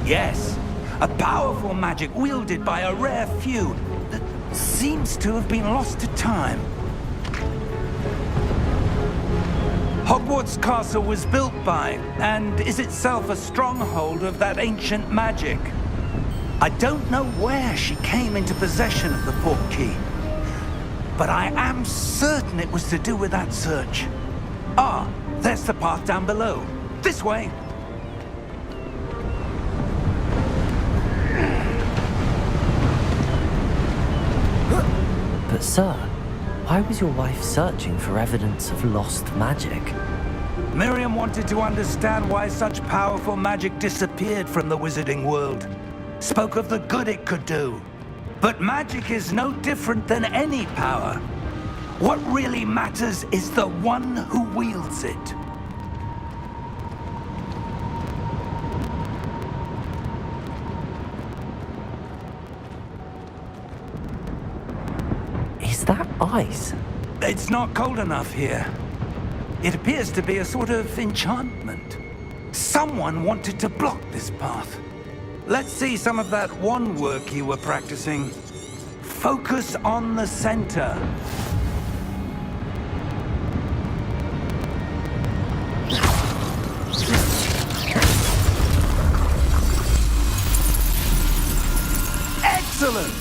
Yes, a powerful magic wielded by a rare few that seems to have been lost to time. Hogwarts Castle was built by, and is itself a stronghold of that ancient magic. I don't know where she came into possession of the portkey, but I am certain it was to do with that search. Ah, there's the path down below. This way. But sir, why was your wife searching for evidence of lost magic? Miriam wanted to understand why such powerful magic disappeared from the wizarding world. Spoke of the good it could do. But magic is no different than any power. What really matters is the one who wields it. Is that ice? It's not cold enough here. It appears to be a sort of enchantment. Someone wanted to block this path. Let's see some of that wand work you were practicing. Focus on the center. Excellent!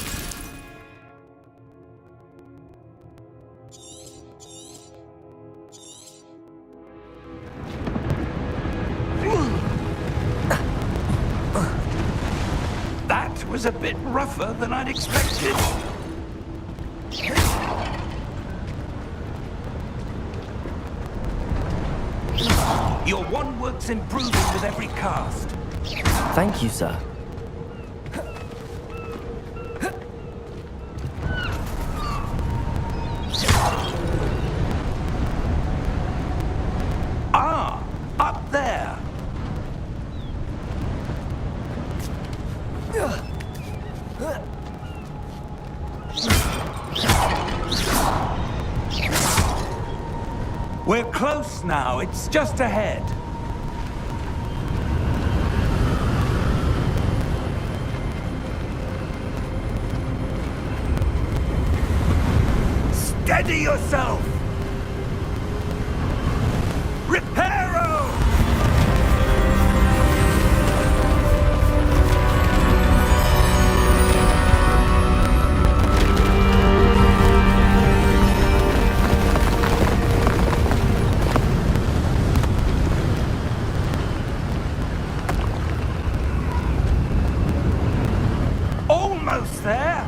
That was a bit rougher than I'd expected. Your wand work's improving with every cast. Thank you, sir. Ah, up there. We're close now. It's just ahead. Steady yourself! Reparo! Almost there!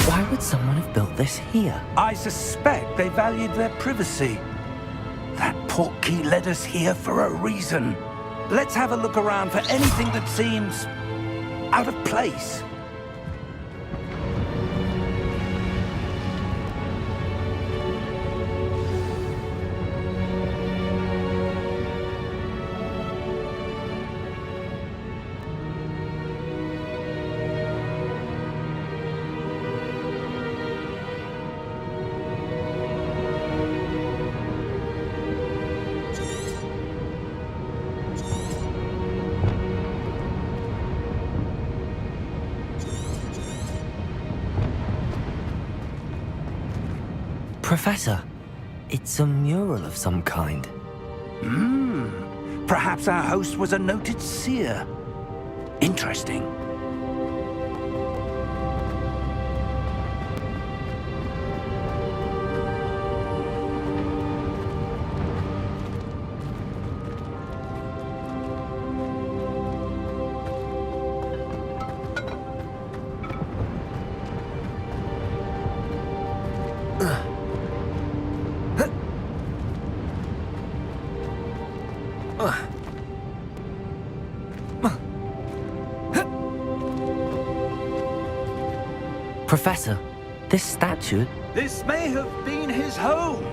Why would someone have built this here? I suspect they valued their privacy. That portkey led us here for a reason. Let's have a look around for anything that seems out of place. Professor, it's a mural of some kind. Perhaps our host was a noted seer. Interesting. Professor, this statue... This may have been his home.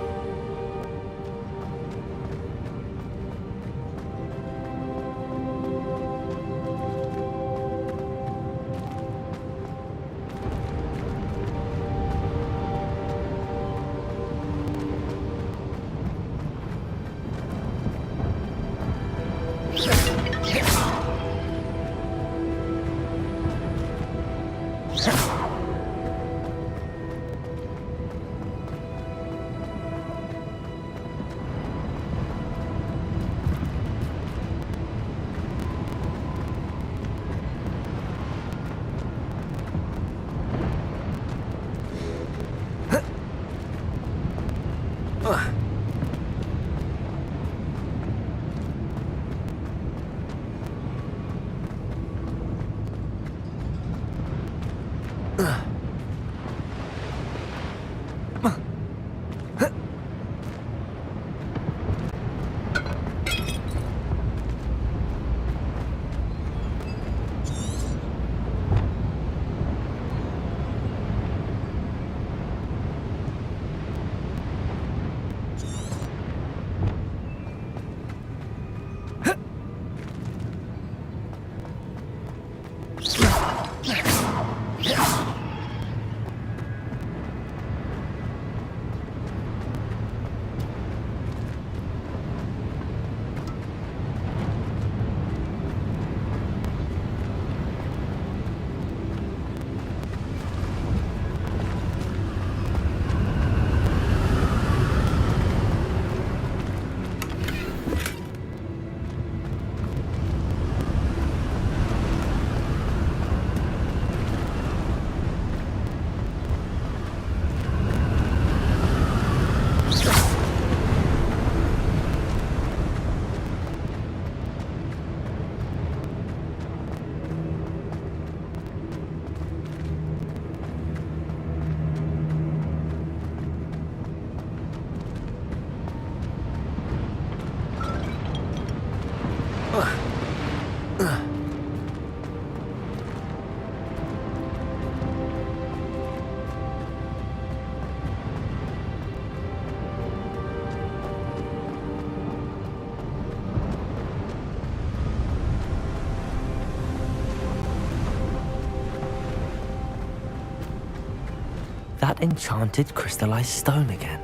That enchanted crystallized stone again.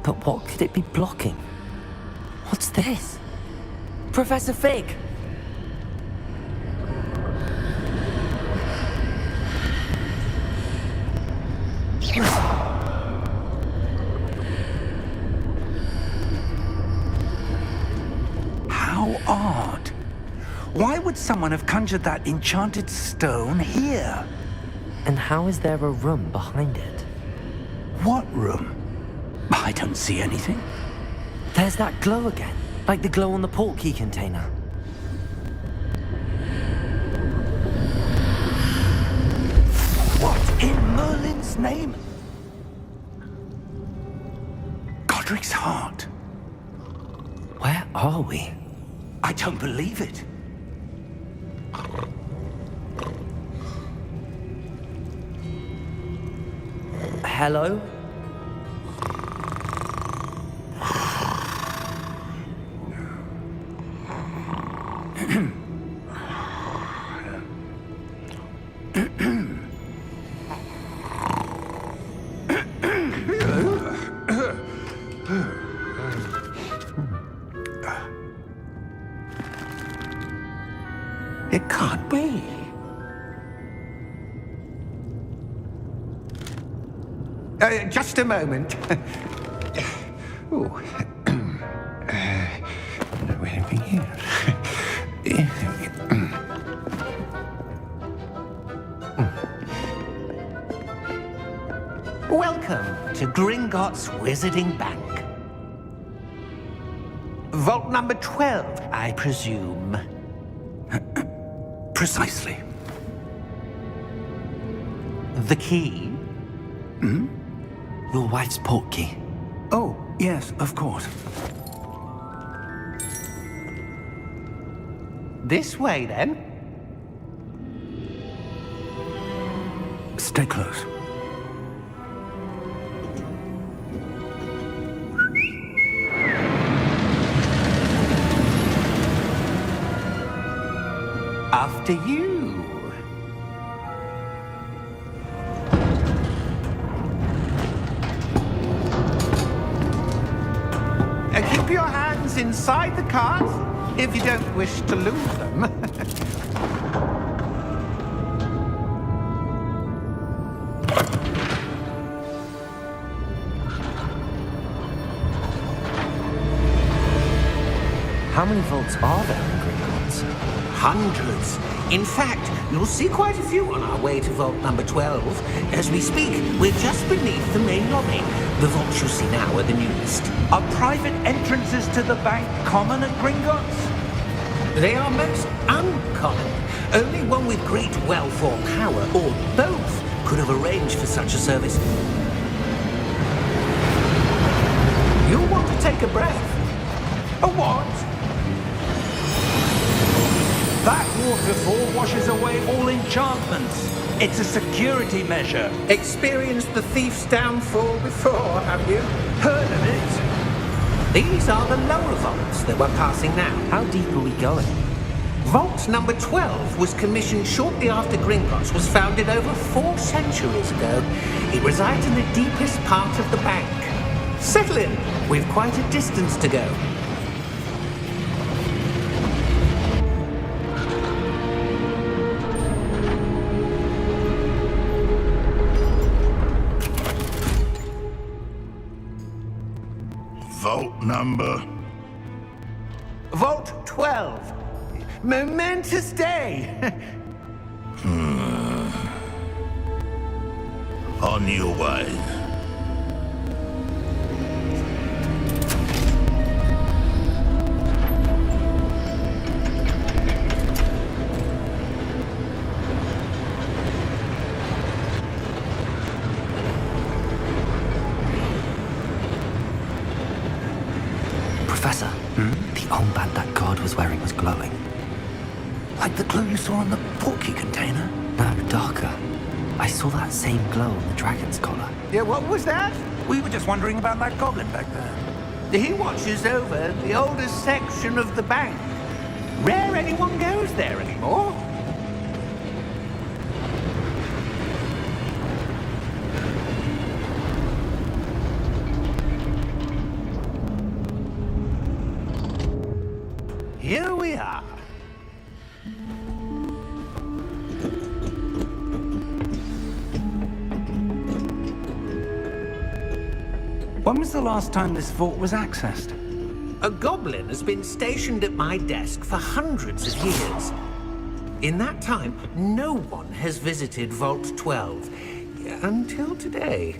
But what could it be blocking? What's this? Professor Fig! How odd. Why would someone have conjured that enchanted stone here? And how is there a room behind it? What room? I don't see anything. There's that glow again, like the glow on the portkey container. What in Merlin's name? Godric's heart. Where are we? I don't believe it. Hello? It can't be. Just a moment. Oh. Anything here? Welcome to Gringotts Wizarding Bank. Vault number 12, I presume. Precisely. The key? Your wife's portkey. Oh, yes, of course. This way, then. Stay close. After you. Keep your hands inside the cart if you don't wish to lose them. How many vaults are there in Gringotts? Hundreds. In fact, you'll see quite a few on our way to vault number 12. As we speak, we're just beneath the main lobby. The vaults you see now are the newest. Are private entrances to the bank common at Gringotts? They are most uncommon. Only one with great wealth or power, or both, could have arranged for such a service. You'll want to take a breath. A what? That waterfall washes away all enchantments. It's a security measure. Experienced the thief's downfall before, have you? Heard of it? These are the lower vaults that we're passing now. How deep are we going? Vault number 12 was commissioned shortly after Gringotts was founded over 4 centuries ago. It resides in the deepest part of the bank. Settle in. We've quite a distance to go. Vault number? Vault 12. Momentous day. On your way. Professor, the armband that guard was wearing was glowing. Like the glow you saw on the portkey container? No, darker. I saw that same glow on the dragon's collar. Yeah, what was that? We were just wondering about that goblin back there. He watches over the oldest section of the bank. Rare anyone goes there anymore. When was the last time this vault was accessed? A goblin has been stationed at my desk for hundreds of years. In that time, no one has visited Vault 12. Until today.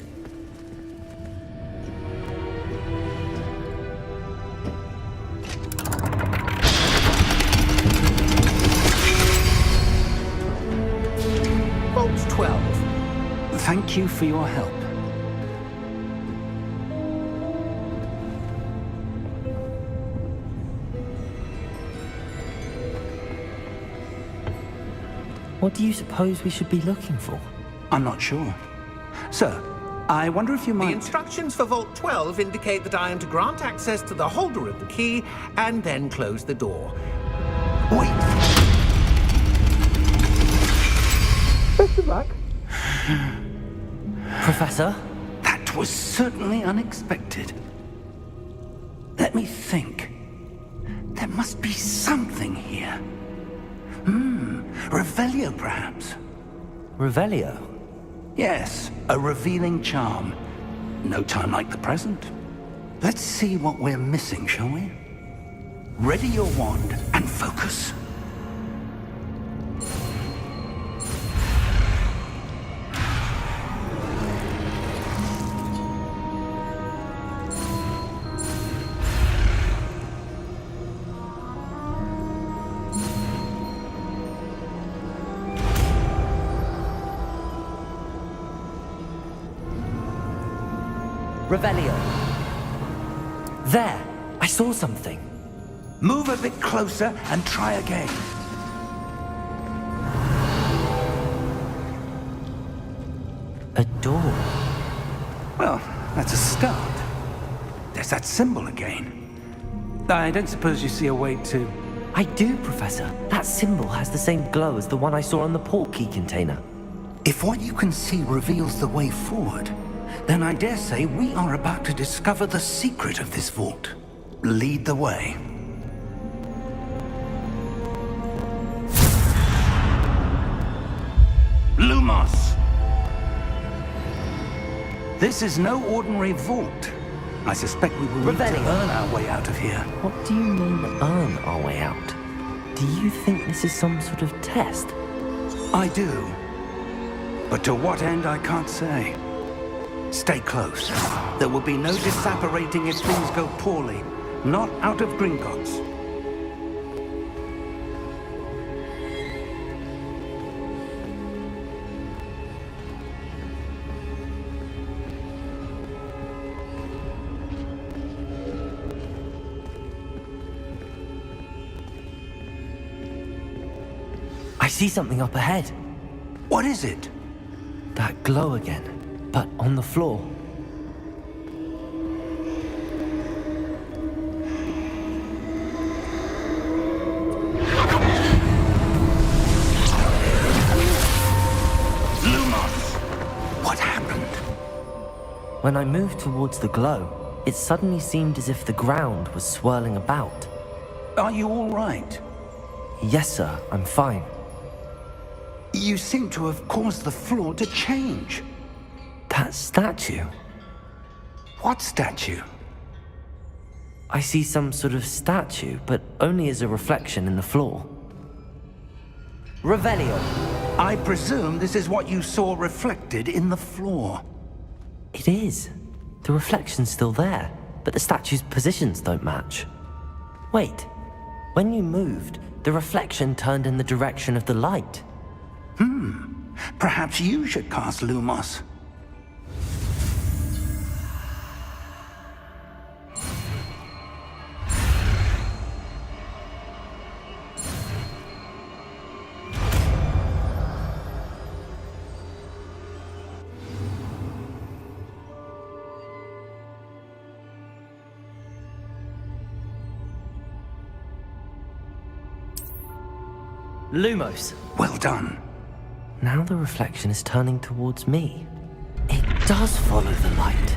Vault 12. Thank you for your help. What do you suppose we should be looking for? I'm not sure. Sir, I wonder if you The might... instructions for Vault 12 indicate that I am to grant access to the holder of the key and then close the door. Wait! Best of luck. Professor? That was certainly unexpected. Let me think. There must be something here. Revelio, perhaps? Revelio? Yes, a revealing charm. No time like the present. Let's see what we're missing, shall we? Ready your wand and focus. Revelio. There! I saw something. Move a bit closer and try again. A door. Well, that's a start. There's that symbol again. I don't suppose you see a way to... I do, Professor. That symbol has the same glow as the one I saw on the port key container. If what you can see reveals the way forward, then I dare say we are about to discover the secret of this vault. Lead the way. Lumos! This is no ordinary vault. I suspect we will need to Revelio. earn our way out of here. What do you mean, earn our way out? Do you think this is some sort of test? I do. But to what end, I can't say. Stay close. There will be no disapparating if things go poorly. Not out of Gringotts. I see something up ahead. What is it? That glow again, but on the floor. Lumos! What happened? When I moved towards the glow, it suddenly seemed as if the ground was swirling about. Are you all right? Yes, sir, I'm fine. You seem to have caused the floor to change. That statue. What statue? I see some sort of statue, but only as a reflection in the floor. Revelio. I presume this is what you saw reflected in the floor. It is. The reflection's still there, but the statue's positions don't match. Wait. When you moved, the reflection turned in the direction of the light. Perhaps you should cast Lumos. Lumos. Well done. Now the reflection is turning towards me. It does follow the light.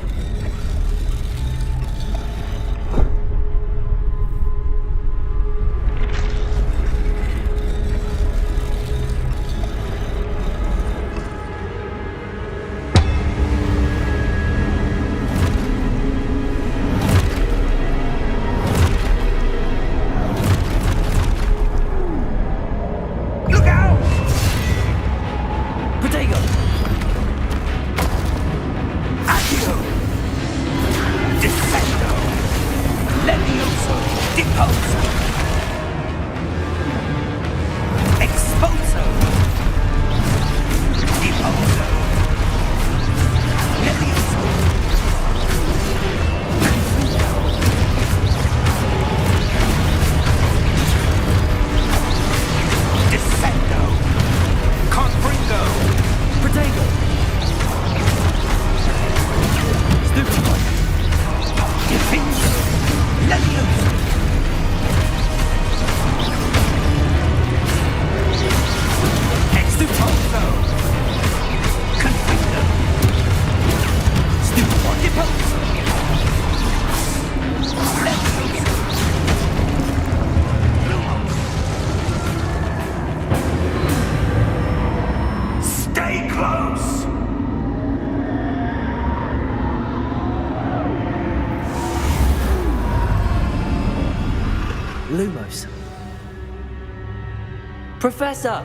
Professor!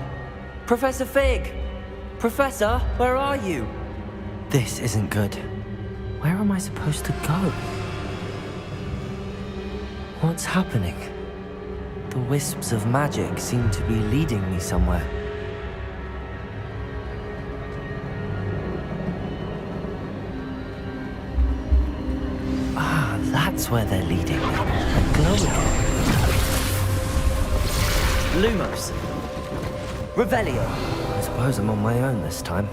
Professor Fig! Professor, where are you? This isn't good. Where am I supposed to go? What's happening? The wisps of magic seem to be leading me somewhere. Ah, that's where they're leading me. A glow again. Lumos. Revelio. I suppose I'm on my own this time.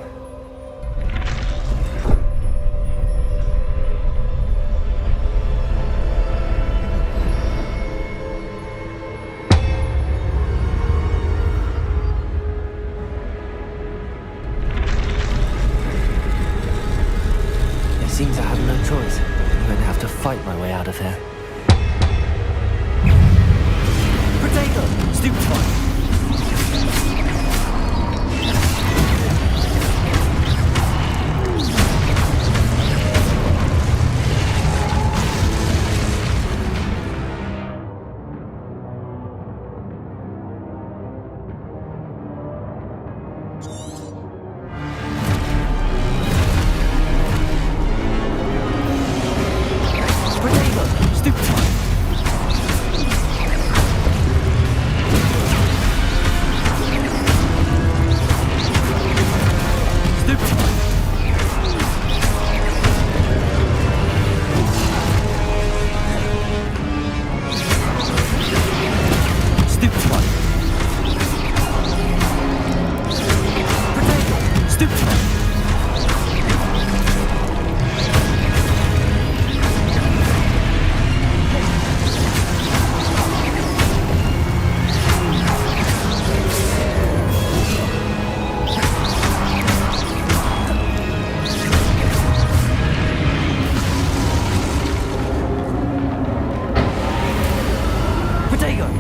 Seems I have no choice. I'm going to have to fight my way out of here. Potato! Stupid one!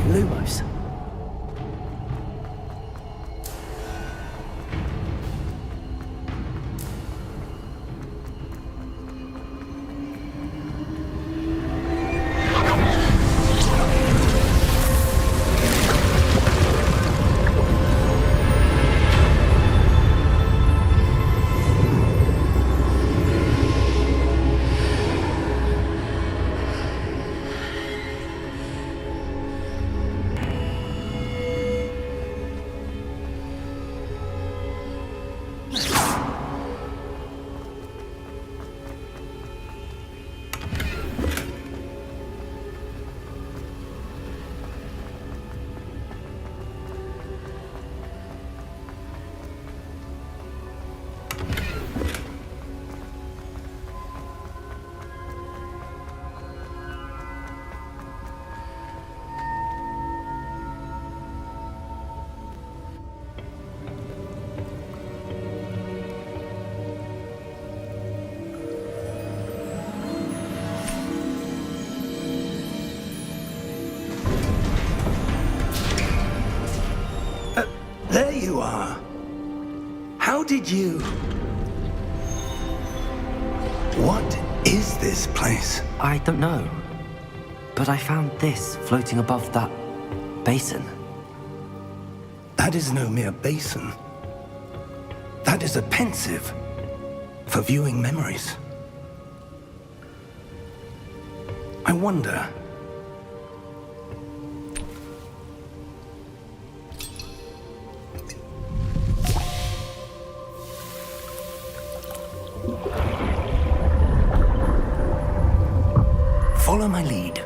Lumos. There you are. How did you... What is this place? I don't know. But I found this floating above that basin. That is no mere basin. That is a pensive for viewing memories. I wonder... Follow my lead.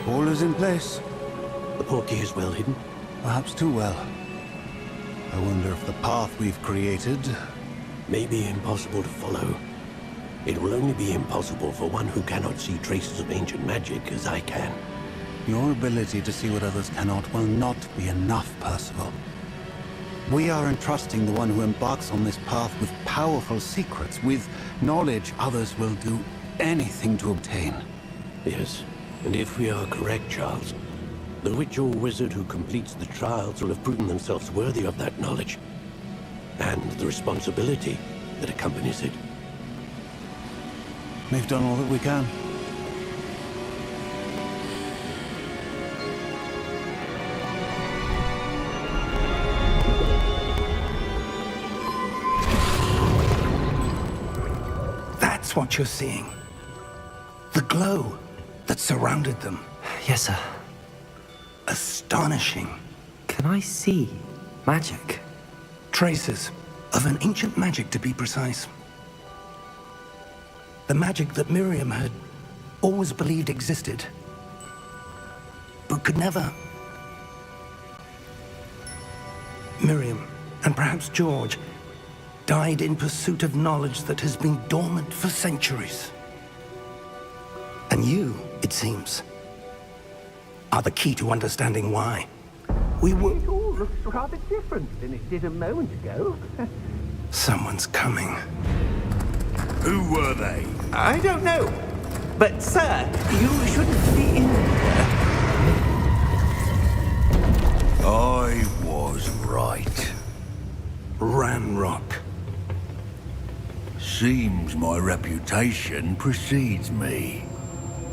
All is in place. The portkey is well hidden. Perhaps too well. I wonder if the path we've created... May be impossible to follow. It will only be impossible for one who cannot see traces of ancient magic as I can. Your ability to see what others cannot will not be enough, Percival. We are entrusting the one who embarks on this path with powerful secrets, with knowledge others will do anything to obtain. Yes, and if we are correct, Charles, the witch or wizard who completes the trials will have proven themselves worthy of that knowledge, and the responsibility that accompanies it. We've done all that we can. That's what you're seeing. The glow that surrounded them. Yes, sir. Astonishing. Can I see magic? Traces of an ancient magic, to be precise. The magic that Miriam had always believed existed, but could never. Miriam, and perhaps George, died in pursuit of knowledge that has been dormant for centuries. And you, it seems, are the key to understanding why. We were... It all looks rather different than it did a moment ago. Someone's coming. Who were they? I don't know. But, sir, you shouldn't be in here. I was right. Ranrock. Seems my reputation precedes me.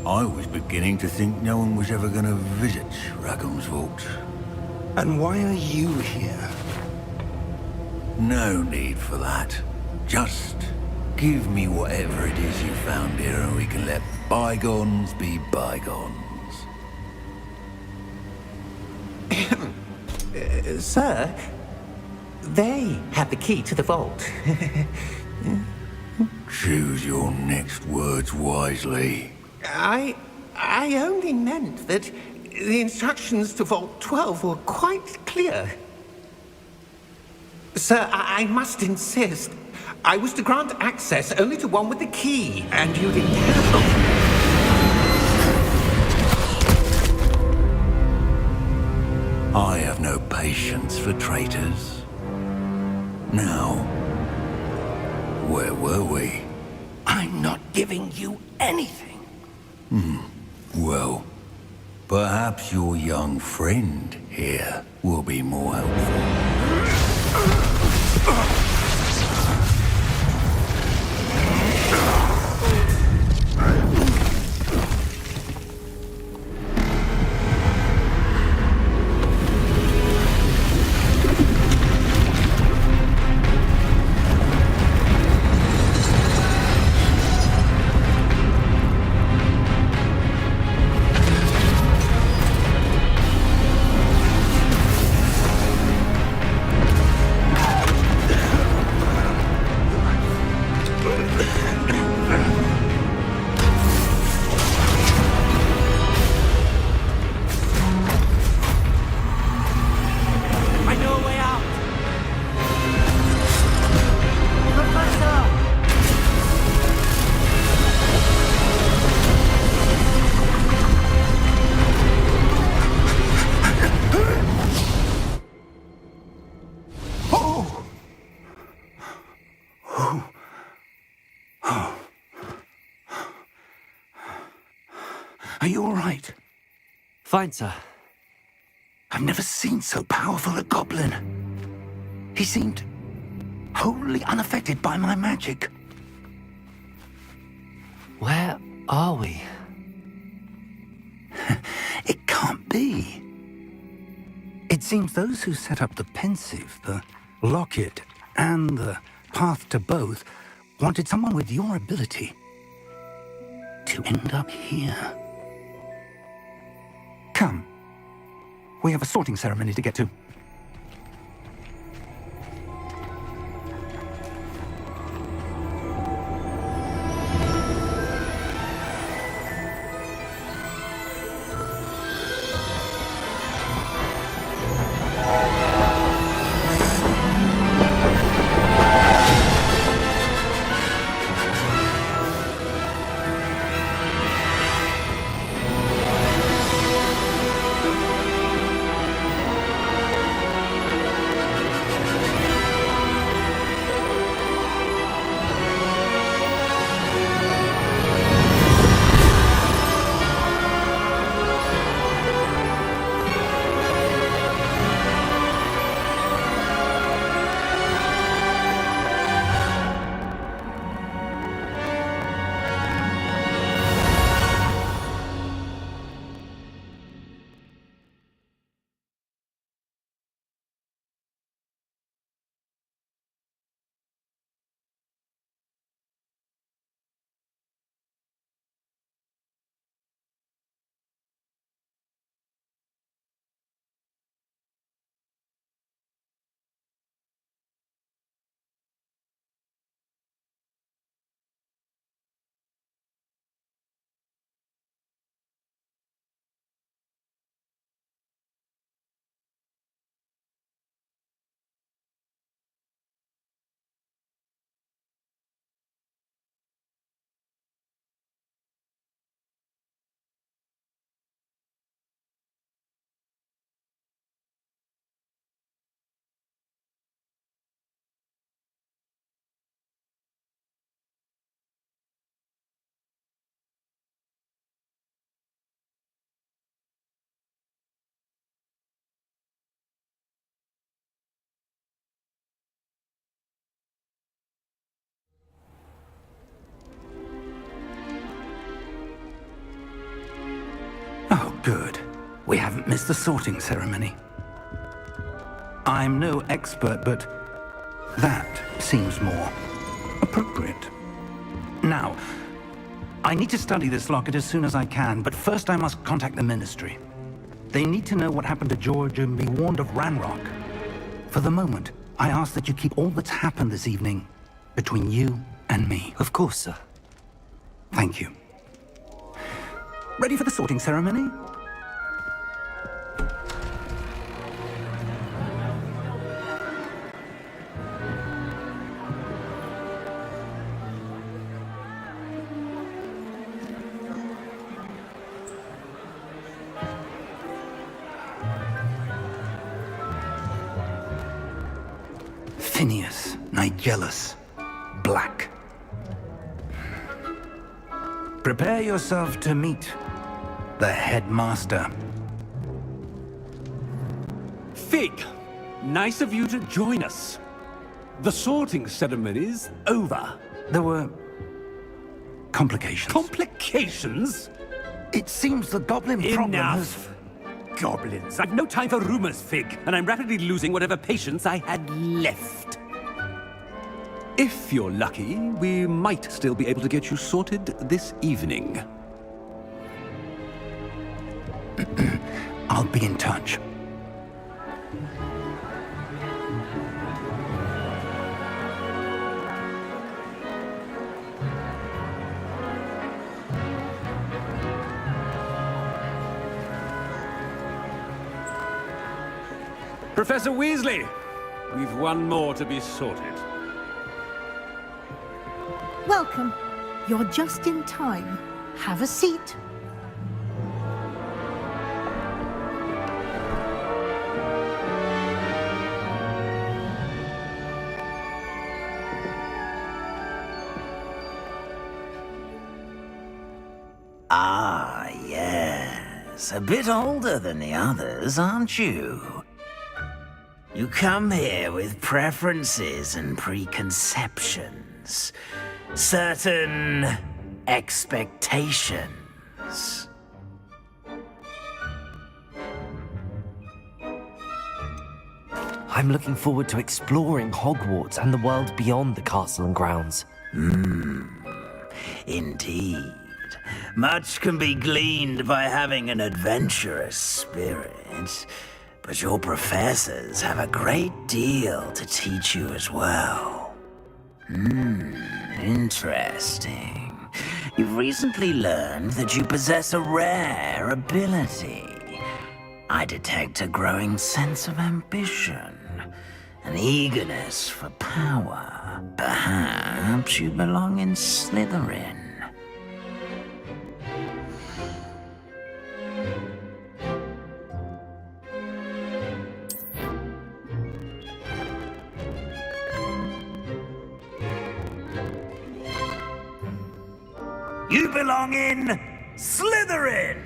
I was beginning to think no one was ever going to visit Rackham's Vault. And why are you here? No need for that. Just give me whatever it is you found here and we can let bygones be bygones. Sir, they have the key to the vault. Choose your next words wisely. I only meant that the instructions to Vault 12 were quite clear. Sir, I must insist. I was to grant access only to one with the key, and you didn't have them. I have no patience for traitors. Now, where were we? I'm not giving you anything. Well, perhaps your young friend here will be more helpful. Are you all right? Fine, sir. I've never seen so powerful a goblin. He seemed wholly unaffected by my magic. Where are we? It can't be. It seems those who set up the pensive, the locket, and the path to both wanted someone with your ability to end up here. Come. We have a sorting ceremony to get to. Good. We haven't missed the sorting ceremony. I'm no expert, but that seems more appropriate. Now, I need to study this locket as soon as I can, but first I must contact the Ministry. They need to know what happened to George and be warned of Ranrock. For the moment, I ask that you keep all that's happened this evening between you and me. Of course, sir. Thank you. Ready for the sorting ceremony? Phineas, Nigellus, Black. Prepare yourself to meet the headmaster. Fig, nice of you to join us. The sorting ceremony's over. There were complications. Complications? It seems the goblin problem has... Enough! Goblins. I've no time for rumors, Fig, and I'm rapidly losing whatever patience I had left. If you're lucky, we might still be able to get you sorted this evening. I'll be in touch. Professor Weasley, we've one more to be sorted. Welcome. You're just in time. Have a seat. Ah, yes. A bit older than the others, aren't you? You come here with preferences and preconceptions. Certain expectations. I'm looking forward to exploring Hogwarts and the world beyond the castle and grounds. Indeed. Much can be gleaned by having an adventurous spirit, but your professors have a great deal to teach you as well. Interesting. You've recently learned that you possess a rare ability. I detect a growing sense of ambition, an eagerness for power. Perhaps you belong in Slytherin. You belong in Slytherin!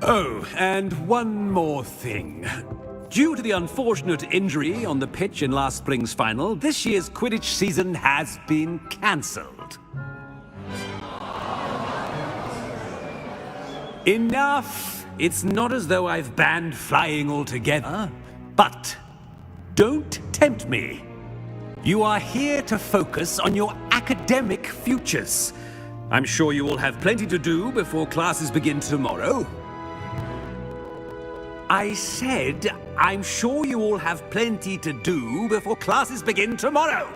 Oh, and one more thing. Due to the unfortunate injury on the pitch in last spring's final, this year's Quidditch season has been cancelled. Enough! It's not as though I've banned flying altogether, but don't tempt me. You are here to focus on your academic futures. I'm sure you will have plenty to do before classes begin tomorrow. I said, I'm sure you all have plenty to do before classes begin tomorrow.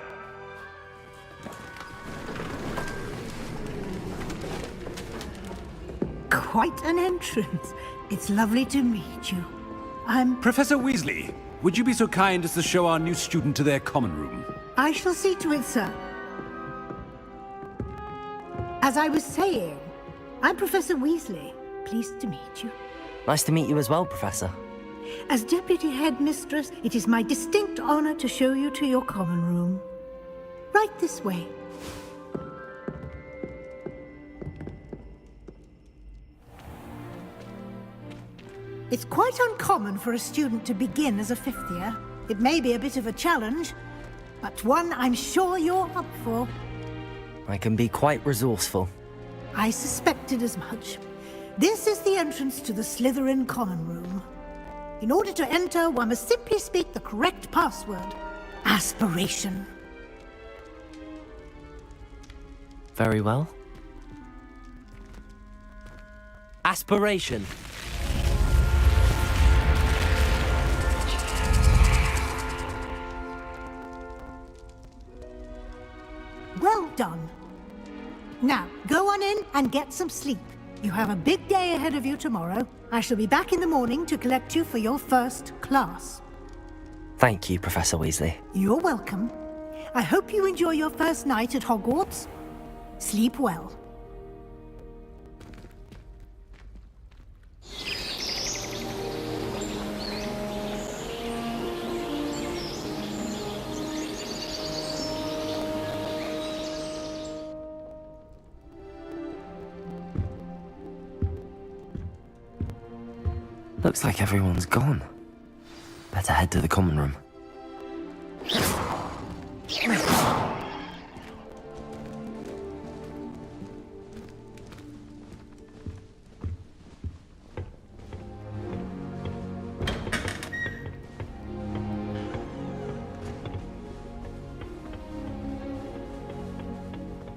Quite an entrance. It's lovely to meet you. Professor Weasley, would you be so kind as to show our new student to their common room? I shall see to it, sir. As I was saying, I'm Professor Weasley. Pleased to meet you. Nice to meet you as well, Professor. As Deputy Headmistress, it is my distinct honor to show you to your common room. Right this way. It's quite uncommon for a student to begin as a fifth year. It may be a bit of a challenge, but one I'm sure you're up for. I can be quite resourceful. I suspected as much. This is the entrance to the Slytherin Common Room. In order to enter, one must simply speak the correct password. Aspiration. Very well. Aspiration. Well done. Now, go on in and get some sleep. You have a big day ahead of you tomorrow. I shall be back in the morning to collect you for your first class. Thank you, Professor Weasley. You're welcome. I hope you enjoy your first night at Hogwarts. Sleep well. Looks like everyone's gone. Better head to the common room.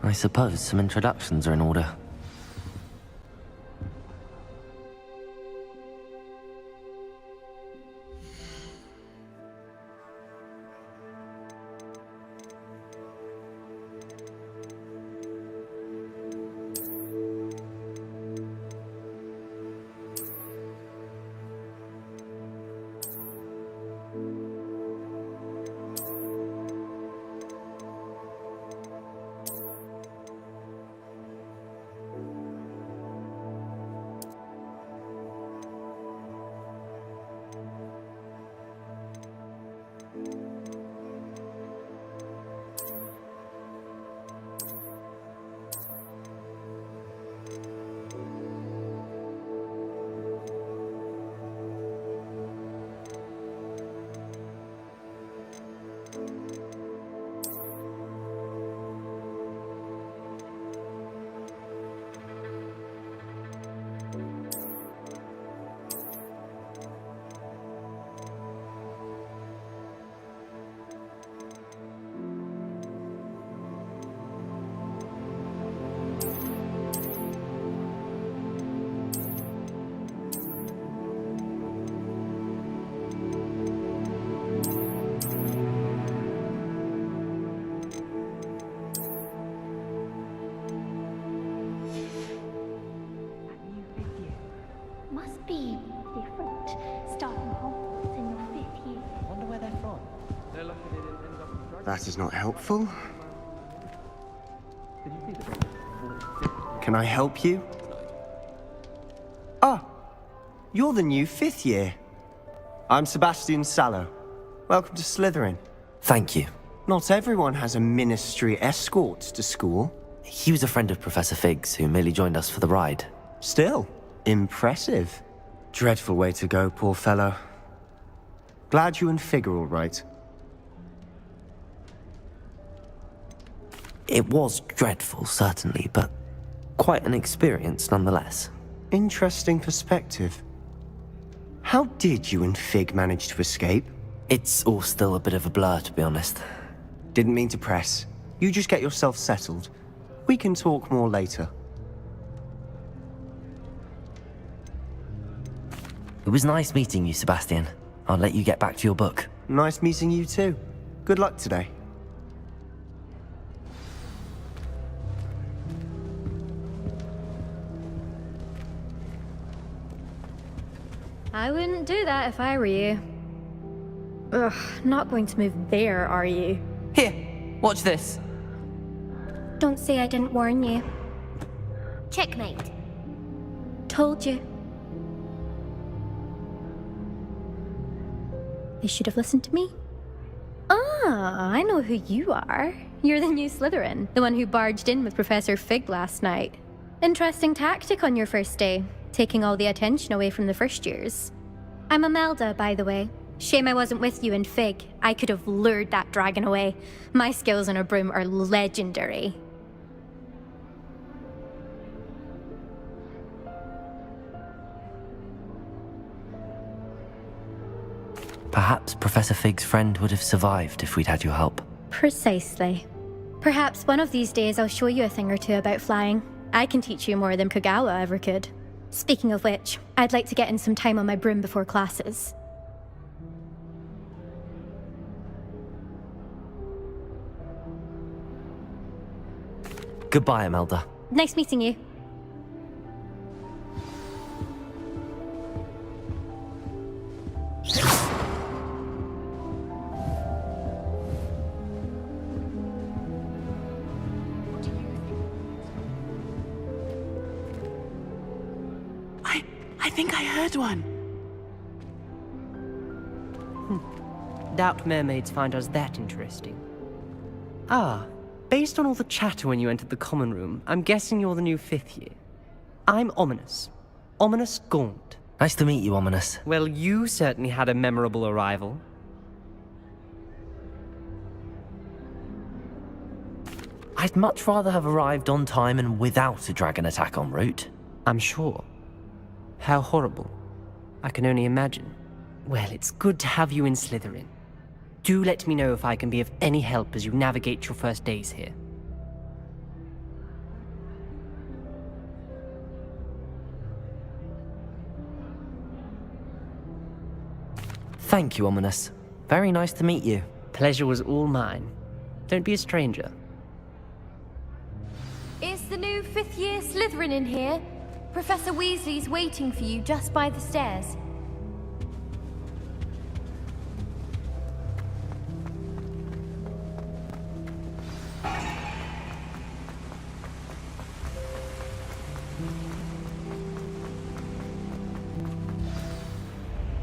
I suppose some introductions are in order. Must be different, starting Hogwarts in your 5th year. Wonder where they're from. That is not helpful. Can I help you? Ah, you're the new 5th year. I'm Sebastian Sallow. Welcome to Slytherin. Thank you. Not everyone has a ministry escort to school. He was a friend of Professor Fig's who merely joined us for the ride. Still, impressive. Dreadful way to go, poor fellow. Glad you and Fig are all right. It was dreadful, certainly, but quite an experience nonetheless. Interesting perspective. How did you and Fig manage to escape? It's all still a bit of a blur, to be honest. Didn't mean to press. You just get yourself settled. We can talk more later. It was nice meeting you, Sebastian. I'll let you get back to your book. Nice meeting you too. Good luck today. I wouldn't do that if I were you. Ugh, not going to move there, are you? Here, watch this. Don't say I didn't warn you. Checkmate. Told you. They should have listened to me. Ah, I know who you are. You're the new Slytherin, the one who barged in with Professor Fig last night. Interesting tactic on your first day, taking all the attention away from the first years. I'm Imelda, by the way. Shame I wasn't with you in Fig. I could have lured that dragon away. My skills on a broom are legendary. Perhaps Professor Fig's friend would have survived if we'd had your help. Precisely. Perhaps one of these days I'll show you a thing or two about flying. I can teach you more than Kogawa ever could. Speaking of which, I'd like to get in some time on my broom before classes. Goodbye, Imelda. Nice meeting you. I think I heard one. Doubt mermaids find us that interesting. Ah, based on all the chatter when you entered the common room, I'm guessing you're the new 5th year. I'm Ominous. Ominous Gaunt. Nice to meet you, Ominous. Well, you certainly had a memorable arrival. I'd much rather have arrived on time and without a dragon attack en route. I'm sure. How horrible. I can only imagine. Well, it's good to have you in Slytherin. Do let me know if I can be of any help as you navigate your first days here. Thank you, Ominous. Very nice to meet you. Pleasure was all mine. Don't be a stranger. Is the new 5th year Slytherin in here? Professor Weasley's waiting for you just by the stairs.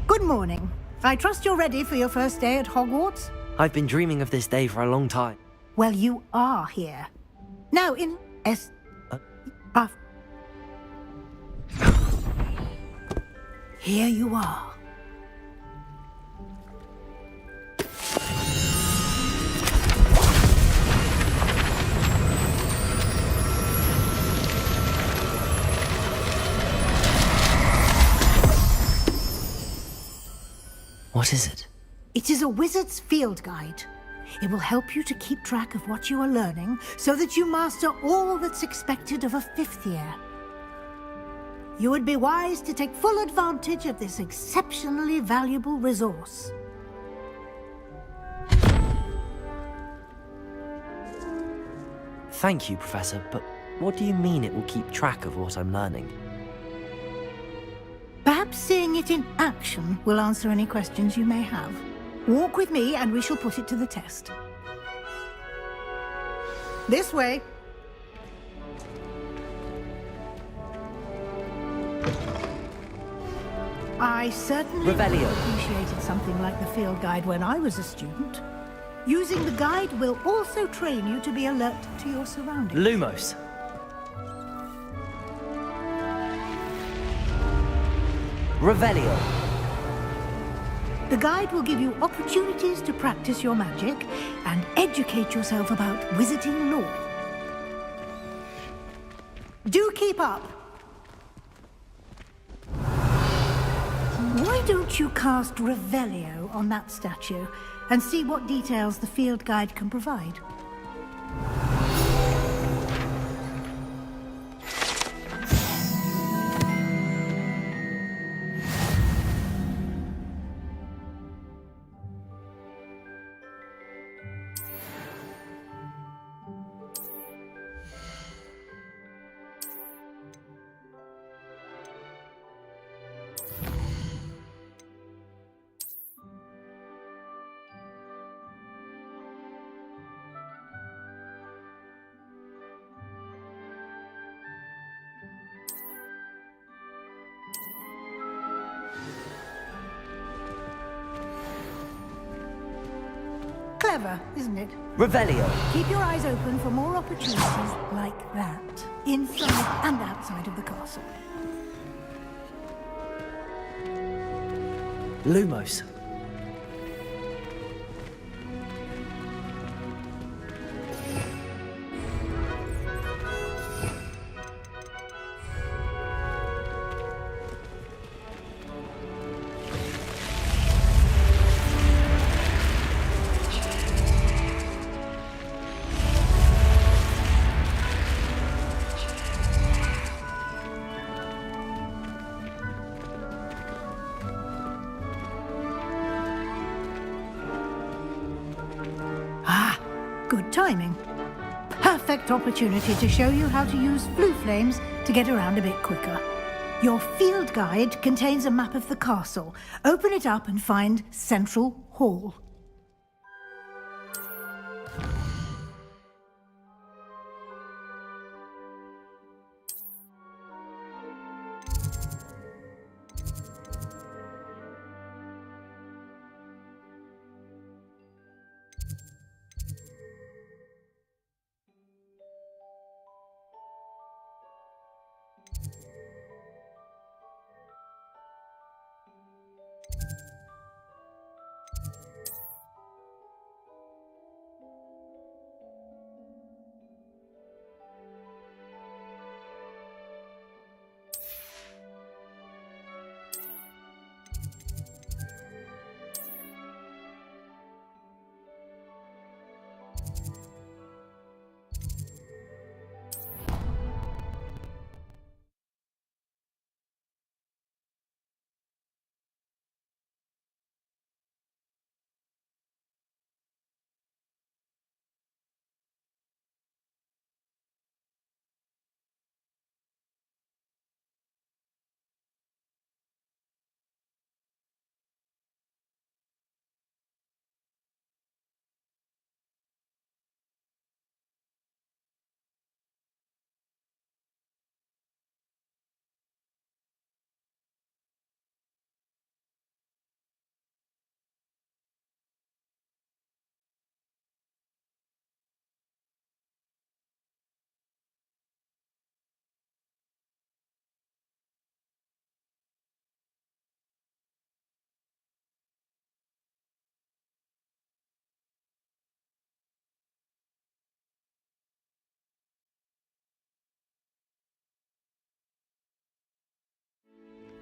Good morning. I trust you're ready for your first day at Hogwarts? I've been dreaming of this day for a long time. Well, you are here. Now, in here you are. What is it? It is a wizard's field guide. It will help you to keep track of what you are learning so that you master all that's expected of a 5th year. You would be wise to take full advantage of this exceptionally valuable resource. Thank you, Professor, but what do you mean it will keep track of what I'm learning? Perhaps seeing it in action will answer any questions you may have. Walk with me and we shall put it to the test. This way. I certainly appreciated something like the field guide when I was a student. Using the guide will also train you to be alert to your surroundings. Lumos. Revelio. The guide will give you opportunities to practice your magic and educate yourself about wizarding lore. Do keep up! Why don't you cast Revelio on that statue and see what details the field guide can provide? Clever, isn't it? Revelio. Keep your eyes open for more opportunities like that, inside and outside of the castle. Lumos. Good timing. Perfect opportunity to show you how to use blue flames to get around a bit quicker. Your field guide contains a map of the castle. Open it up and find Central Hall.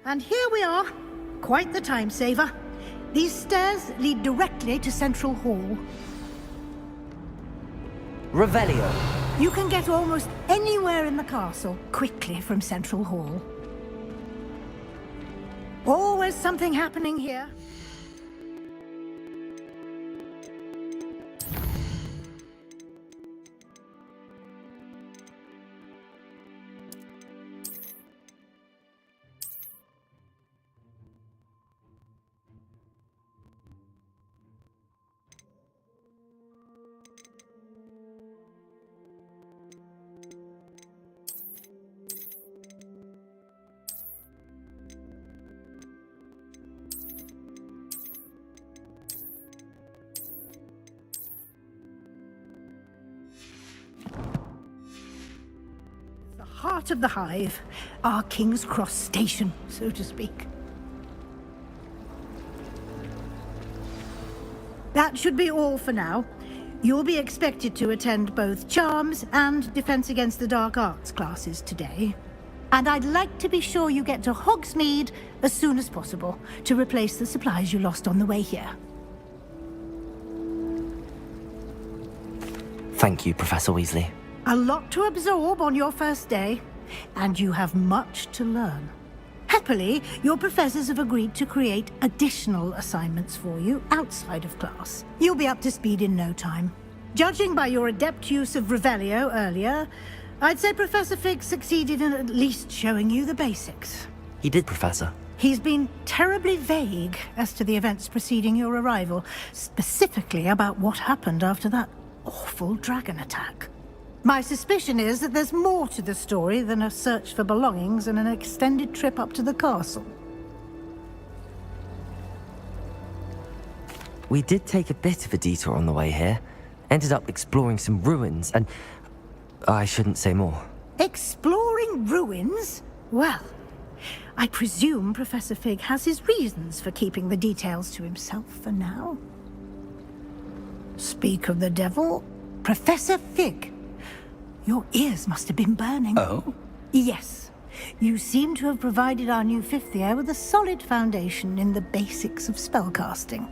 And here we are. Quite the time saver. These stairs lead directly to Central Hall. Revelio. You can get almost anywhere in the castle quickly from Central Hall. Always something happening here. Heart of the hive, our King's Cross station, so to speak. That should be all for now. You'll be expected to attend both Charms and Defense Against the Dark Arts classes today. And I'd like to be sure you get to Hogsmeade as soon as possible to replace the supplies you lost on the way here. Thank you, Professor Weasley. A lot to absorb on your first day, and you have much to learn. Happily, your professors have agreed to create additional assignments for you outside of class. You'll be up to speed in no time. Judging by your adept use of Revelio earlier, I'd say Professor Fig succeeded in at least showing you the basics. He did, Professor. He's been terribly vague as to the events preceding your arrival, specifically about what happened after that awful dragon attack. My suspicion is that there's more to the story than a search for belongings and an extended trip up to the castle. We did take a bit of a detour on the way here. Ended up exploring some ruins and... I shouldn't say more. Exploring ruins? Well, I presume Professor Fig has his reasons for keeping the details to himself for now. Speak of the devil, Professor Fig. Your ears must have been burning. Oh? Yes. You seem to have provided our new fifth year with a solid foundation in the basics of spellcasting.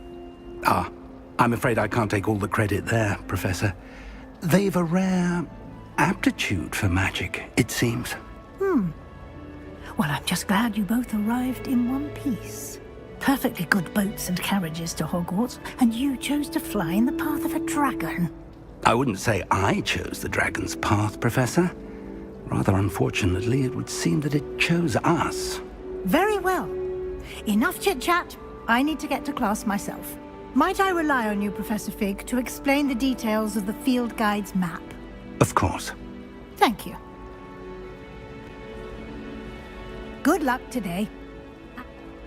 Ah, I'm afraid I can't take all the credit there, Professor. They've a rare aptitude for magic, it seems. Well, I'm just glad you both arrived in one piece. Perfectly good boats and carriages to Hogwarts, and you chose to fly in the path of a dragon. I wouldn't say I chose the dragon's path, Professor. Rather unfortunately, it would seem that it chose us. Very well. Enough chit-chat. I need to get to class myself. Might I rely on you, Professor Fig, to explain the details of the field guide's map? Of course. Thank you. Good luck today.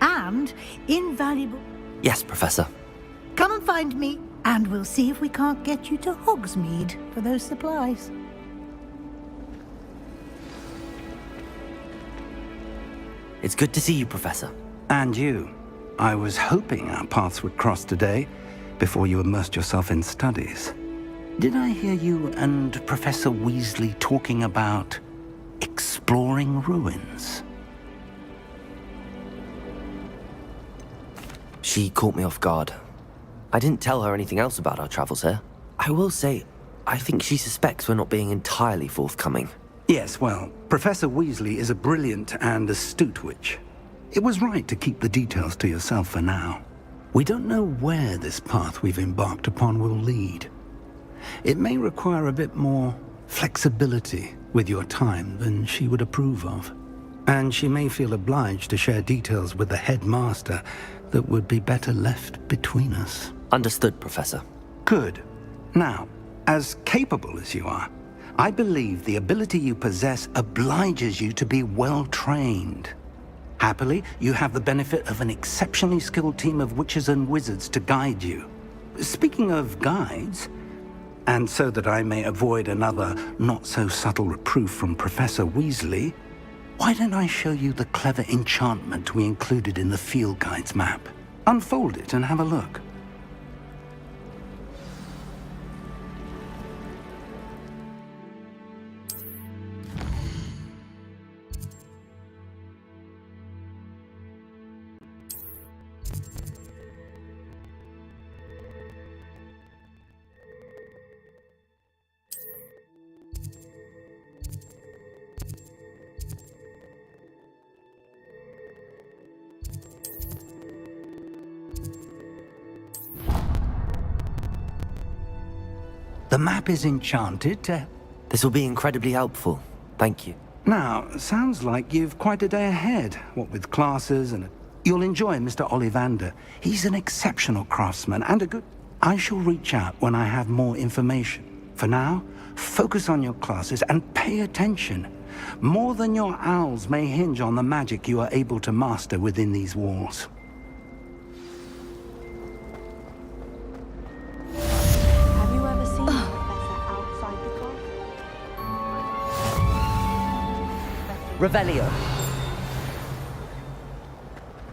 And invaluable... Yes, Professor. Come and find me, and we'll see if we can't get you to Hogsmeade for those supplies. It's good to see you, Professor. And you. I was hoping our paths would cross today, before you immersed yourself in studies. Did I hear you and Professor Weasley talking about exploring ruins? She caught me off guard. I didn't tell her anything else about our travels here. I will say, I think she suspects we're not being entirely forthcoming. Yes, well, Professor Weasley is a brilliant and astute witch. It was right to keep the details to yourself for now. We don't know where this path we've embarked upon will lead. It may require a bit more flexibility with your time than she would approve of. And she may feel obliged to share details with the headmaster that would be better left between us. Understood, Professor. Good. Now, as capable as you are, I believe the ability you possess obliges you to be well-trained. Happily, you have the benefit of an exceptionally skilled team of witches and wizards to guide you. Speaking of guides, and so that I may avoid another not-so-subtle reproof from Professor Weasley, why don't I show you the clever enchantment we included in the field guide's map? Unfold it and have a look. The map is enchanted to... This will be incredibly helpful. Thank you. Now, sounds like you've quite a day ahead, what with classes and... You'll enjoy Mr. Ollivander. He's an exceptional craftsman and a good... I shall reach out when I have more information. For now, focus on your classes and pay attention. More than your owls may hinge on the magic you are able to master within these walls. Have you ever seen a professor outside the clock? Revelio.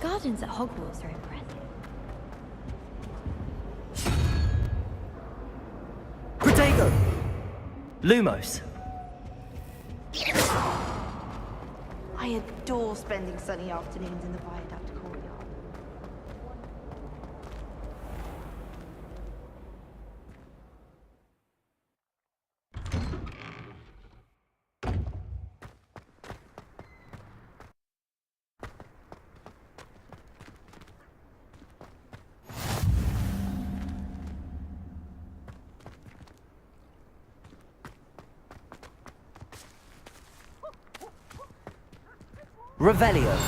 Gardens at Hogwarts are impressive. Protego! Lumos. I adore spending sunny afternoons in the Viaduct courtyard. Revelio.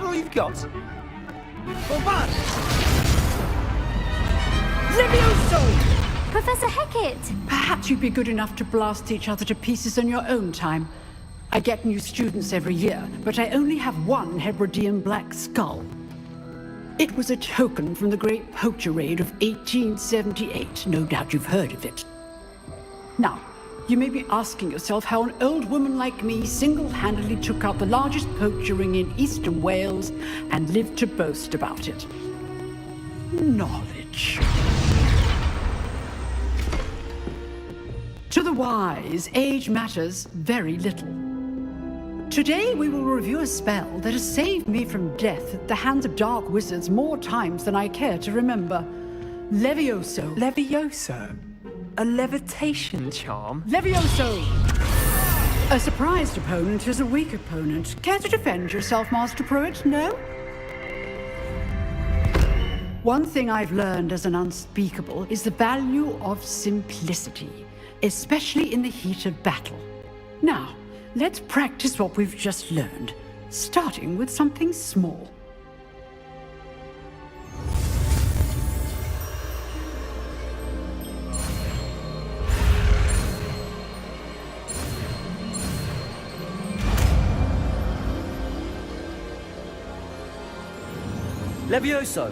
that all you've got? Levioso! Professor Hecat! Perhaps you'd be good enough to blast each other to pieces in your own time. I get new students every year, but I only have one Hebridean black skull. It was a token from the Great Poacher Raid of 1878. No doubt you've heard of it. Now, you may be asking yourself how an old woman like me single-handedly took out the largest poacher ring in eastern Wales and lived to boast about it. Knowledge. To the wise, age matters very little. Today we will review a spell that has saved me from death at the hands of dark wizards more times than I care to remember. Levioso. Levioso? A levitation charm? Levioso! A surprised opponent is a weak opponent. Care to defend yourself, Master Pruitt? No? One thing I've learned as an unspeakable is the value of simplicity, especially in the heat of battle. Now, let's practice what we've just learned, starting with something small. Levioso!